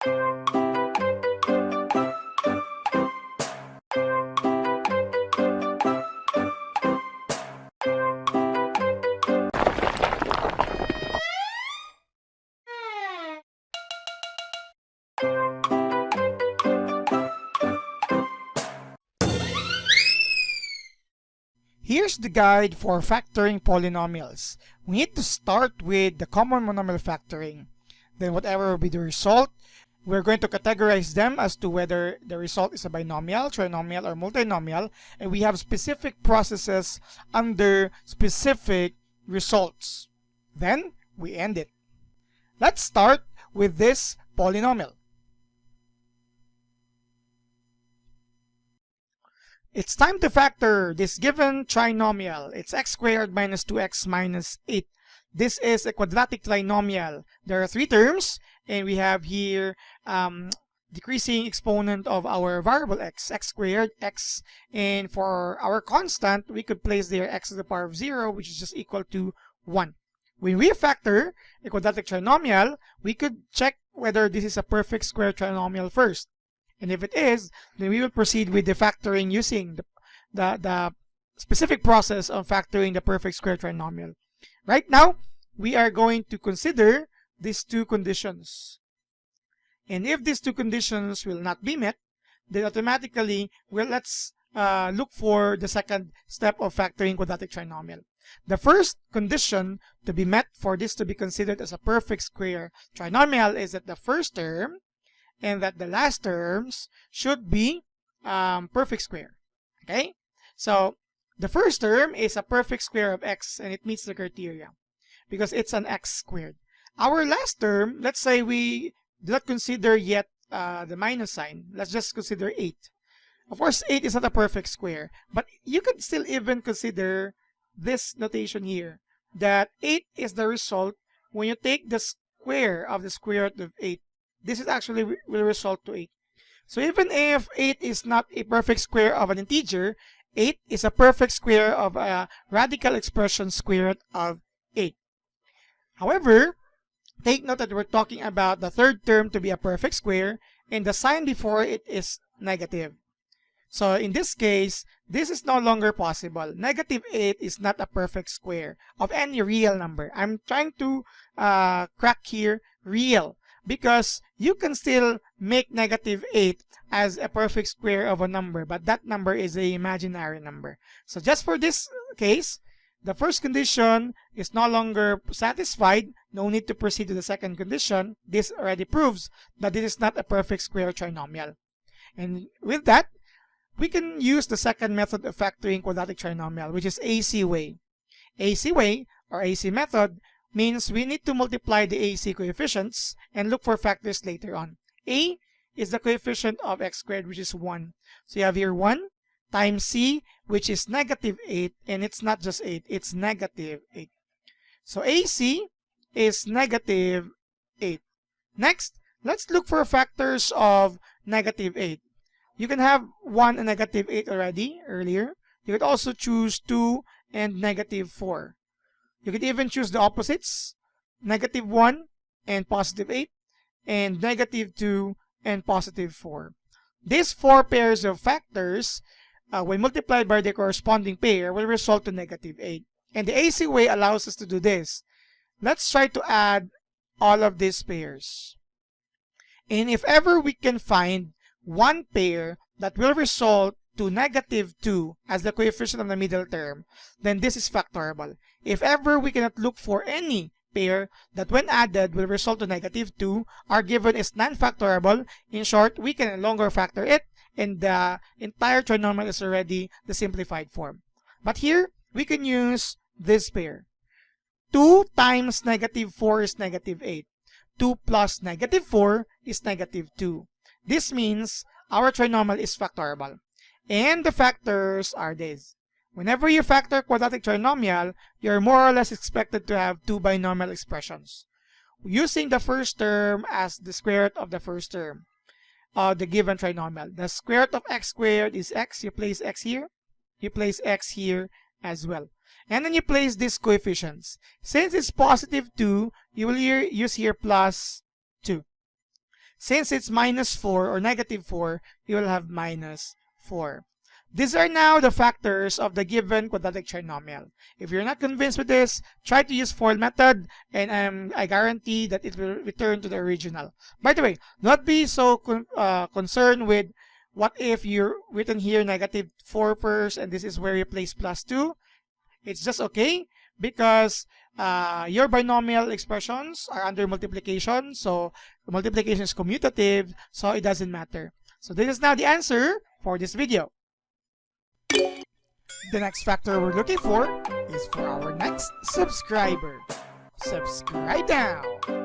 Here's the guide for factoring polynomials. We need to start with the common monomial factoring. Then whatever will be the result, we're going to categorize them as to whether the result is a binomial, trinomial, or multinomial, and we have specific processes under specific results. Then we end it. Let's start with this polynomial. It's time to factor this given trinomial. It's x squared minus 2x minus 8. This is a quadratic trinomial. There are three terms, and we have here decreasing exponent of our variable x squared, x, and for our constant, we could place there x to the power of 0, which is just equal to 1. When we factor a quadratic trinomial, we could check whether this is a perfect square trinomial first. And if it is, then we will proceed with the factoring using the specific process of factoring the perfect square trinomial. Right now, we are going to consider these two conditions. And if these two conditions will not be met, then automatically, well, let's look for the second step of factoring quadratic trinomial. The first condition to be met for this to be considered as a perfect square trinomial is that the first term and that the last terms should be perfect square. Okay? So, the first term is a perfect square of x, and it meets the criteria because it's an x squared. Our last term, let's say we do not consider yet the minus sign. Let's just consider 8. Of course, 8 is not a perfect square, but you could still even consider this notation here, that 8 is the result when you take the square of the square root of 8. This is actually will result to 8. So even if 8 is not a perfect square of an integer, 8 is a perfect square of a radical expression square root of 8. However, take note that we're talking about the third term to be a perfect square, and the sign before it is negative. So in this case, this is no longer possible. Negative 8 is not a perfect square of any real number. I'm trying to crack here real, because you can still make negative 8 as a perfect square of a number, but that number is an imaginary number. So just for this case, the first condition is no longer satisfied. No need to proceed to the second condition. This already proves that this is not a perfect square trinomial. And with that, we can use the second method of factoring quadratic trinomial, which is AC way. AC way, or AC method, means we need to multiply the AC coefficients and look for factors later on. A is the coefficient of x squared, which is 1. So you have here 1 times C, which is negative 8, and it's not just 8, it's negative 8. So AC is negative 8. Next, let's look for factors of negative 8. You can have 1 and negative 8 already earlier. You could also choose 2 and negative 4. You could even choose the opposites, negative 1 and positive 8, and negative 2 and positive 4. These four pairs of factors, when multiplied by the corresponding pair, will result to negative 8. And the AC way allows us to do this. Let's try to add all of these pairs. And if ever we can find one pair that will result to negative 2 as the coefficient of the middle term, then this is factorable. If ever we cannot look for any pair that when added will result to negative 2, our given is non-factorable. In short, we can no longer factor it, and the entire trinomial is already the simplified form. But here, we can use this pair. 2 times negative 4 is negative 8. 2 plus negative 4 is negative 2. This means our trinomial is factorable. And the factors are these. Whenever you factor quadratic trinomial, you're more or less expected to have two binomial expressions, using the first term as the square root of the first term of the given trinomial. The square root of x squared is x. You place x here. You place x here as well. And then you place these coefficients. Since it's positive 2, you will use here plus 2. since it's minus 4 or negative 4, you will have minus 4. These are now the factors of the given quadratic trinomial. If you're not convinced with this, try to use FOIL method, and I guarantee that it will return to the original. By the way, not be so concerned with what if you're written here negative 4 first, and this is where you place plus 2. It's just okay because your binomial expressions are under multiplication, so multiplication is commutative, so it doesn't matter. So this is now the answer for this video. The next factor we're looking for is for our next subscriber. Subscribe now!